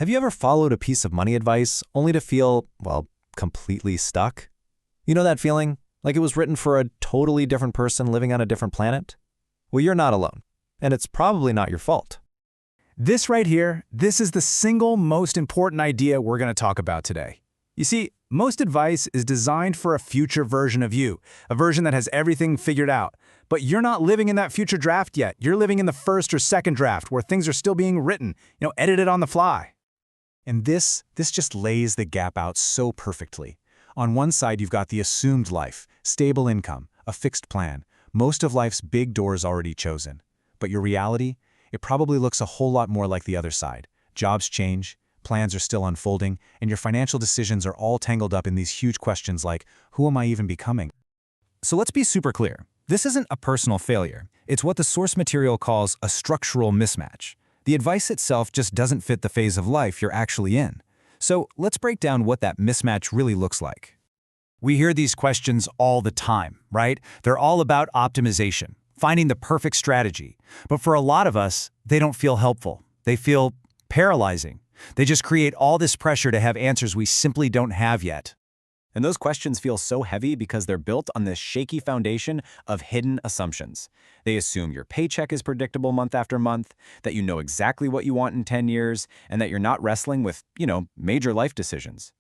Have you ever followed a piece of money advice only to feel, well, completely stuck? You know that feeling? Like it was written for a totally different person living on a different planet? Well, you're not alone, and it's probably not your fault. This right here, this is the single most important idea we're going to talk about today. You see, most advice is designed for a future version of you, a version that has everything figured out. But you're not living in that future draft yet. You're living in the first or second draft where things are still being written, edited on the fly. And this just lays the gap out so perfectly. On one side, you've got the assumed life, stable income, a fixed plan, most of life's big doors already chosen. But your reality? It probably looks a whole lot more like the other side. Jobs change, plans are still unfolding, and your financial decisions are all tangled up in these huge questions like, who am I even becoming? So let's be super clear. This isn't a personal failure. It's what the source material calls a structural mismatch. The advice itself just doesn't fit the phase of life you're actually in. So let's break down what that mismatch really looks like. We hear these questions all the time, right? They're all about optimization, finding the perfect strategy. But for a lot of us, they don't feel helpful. They feel paralyzing. They just create all this pressure to have answers we simply don't have yet. And those questions feel so heavy because they're built on this shaky foundation of hidden assumptions. They assume your paycheck is predictable month after month, that you know exactly what you want in 10 years, and that you're not wrestling with, major life decisions.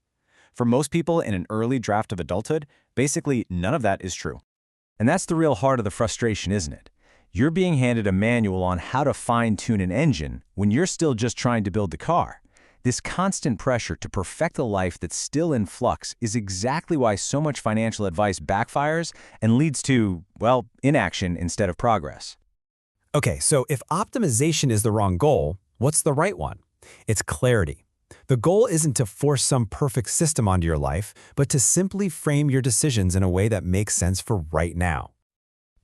For most people in an early draft of adulthood, basically none of that is true. And that's the real heart of the frustration, isn't it? You're being handed a manual on how to fine-tune an engine when you're still just trying to build the car. This constant pressure to perfect a life that's still in flux is exactly why so much financial advice backfires and leads to, well, inaction instead of progress. Okay, so if optimization is the wrong goal, what's the right one? It's clarity. The goal isn't to force some perfect system onto your life, but to simply frame your decisions in a way that makes sense for right now.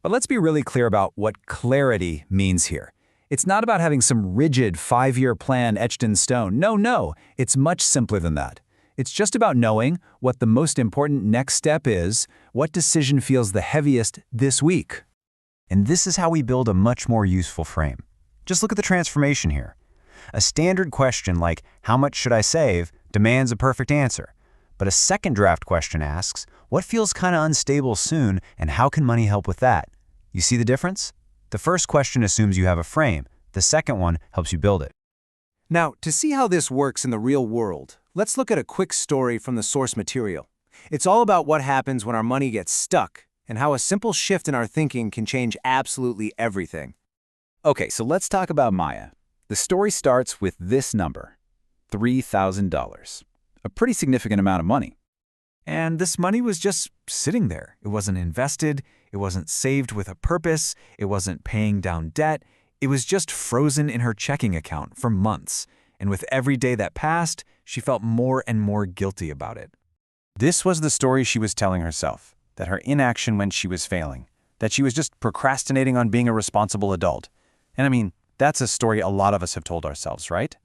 But let's be really clear about what clarity means here. It's not about having some rigid 5-year plan etched in stone. No, it's much simpler than that. It's just about knowing what the most important next step is, what decision feels the heaviest this week. And this is how we build a much more useful frame. Just look at the transformation here. A standard question like, how much should I save, demands a perfect answer. But a second draft question asks, what feels kind of unstable soon, and how can money help with that? You see the difference? The first question assumes you have a frame. The second one helps you build it. Now, to see how this works in the real world, let's look at a quick story from the source material. It's all about what happens when our money gets stuck and how a simple shift in our thinking can change absolutely everything. Okay, so let's talk about Maya. The story starts with this number, $3,000, a pretty significant amount of money. And this money was just sitting there. It wasn't invested, it wasn't saved with a purpose, it wasn't paying down debt. It was just frozen in her checking account for months. And with every day that passed, she felt more and more guilty about it. This was the story she was telling herself, that her inaction meant she was failing, that she was just procrastinating on being a responsible adult. And I mean, that's a story a lot of us have told ourselves, right?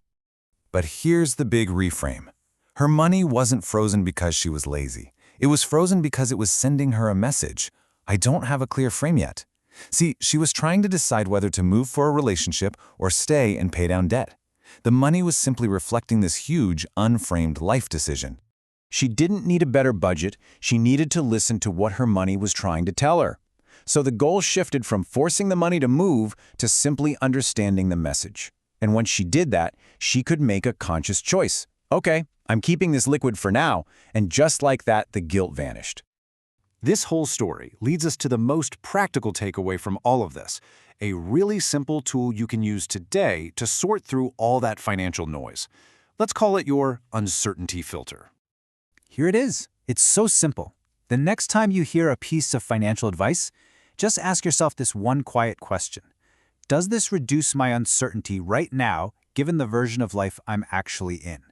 But here's the big reframe. Her money wasn't frozen because she was lazy. It was frozen because it was sending her a message. I don't have a clear frame yet. See, she was trying to decide whether to move for a relationship or stay and pay down debt. The money was simply reflecting this huge, unframed life decision. She didn't need a better budget. She needed to listen to what her money was trying to tell her. So the goal shifted from forcing the money to move to simply understanding the message. And once she did that, she could make a conscious choice. Okay, I'm keeping this liquid for now, and just like that, the guilt vanished. This whole story leads us to the most practical takeaway from all of this, a really simple tool you can use today to sort through all that financial noise. Let's call it your uncertainty filter. Here it is. It's so simple. The next time you hear a piece of financial advice, just ask yourself this one quiet question. Does this reduce my uncertainty right now, given the version of life I'm actually in?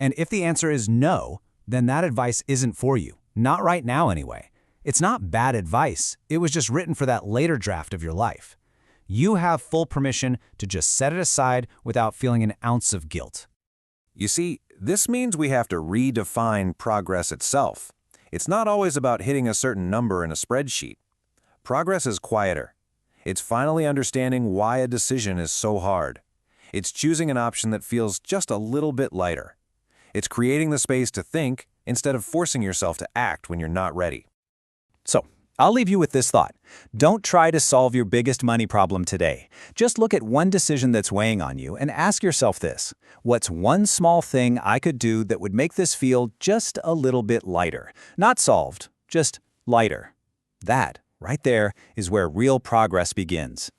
And if the answer is no, then that advice isn't for you. Not right now, anyway. It's not bad advice. It was just written for that later draft of your life. You have full permission to just set it aside without feeling an ounce of guilt. You see, this means we have to redefine progress itself. It's not always about hitting a certain number in a spreadsheet. Progress is quieter. It's finally understanding why a decision is so hard. It's choosing an option that feels just a little bit lighter. It's creating the space to think instead of forcing yourself to act when you're not ready. So, I'll leave you with this thought. Don't try to solve your biggest money problem today. Just look at one decision that's weighing on you and ask yourself this: what's one small thing I could do that would make this feel just a little bit lighter? Not solved, just lighter. That, right there, is where real progress begins.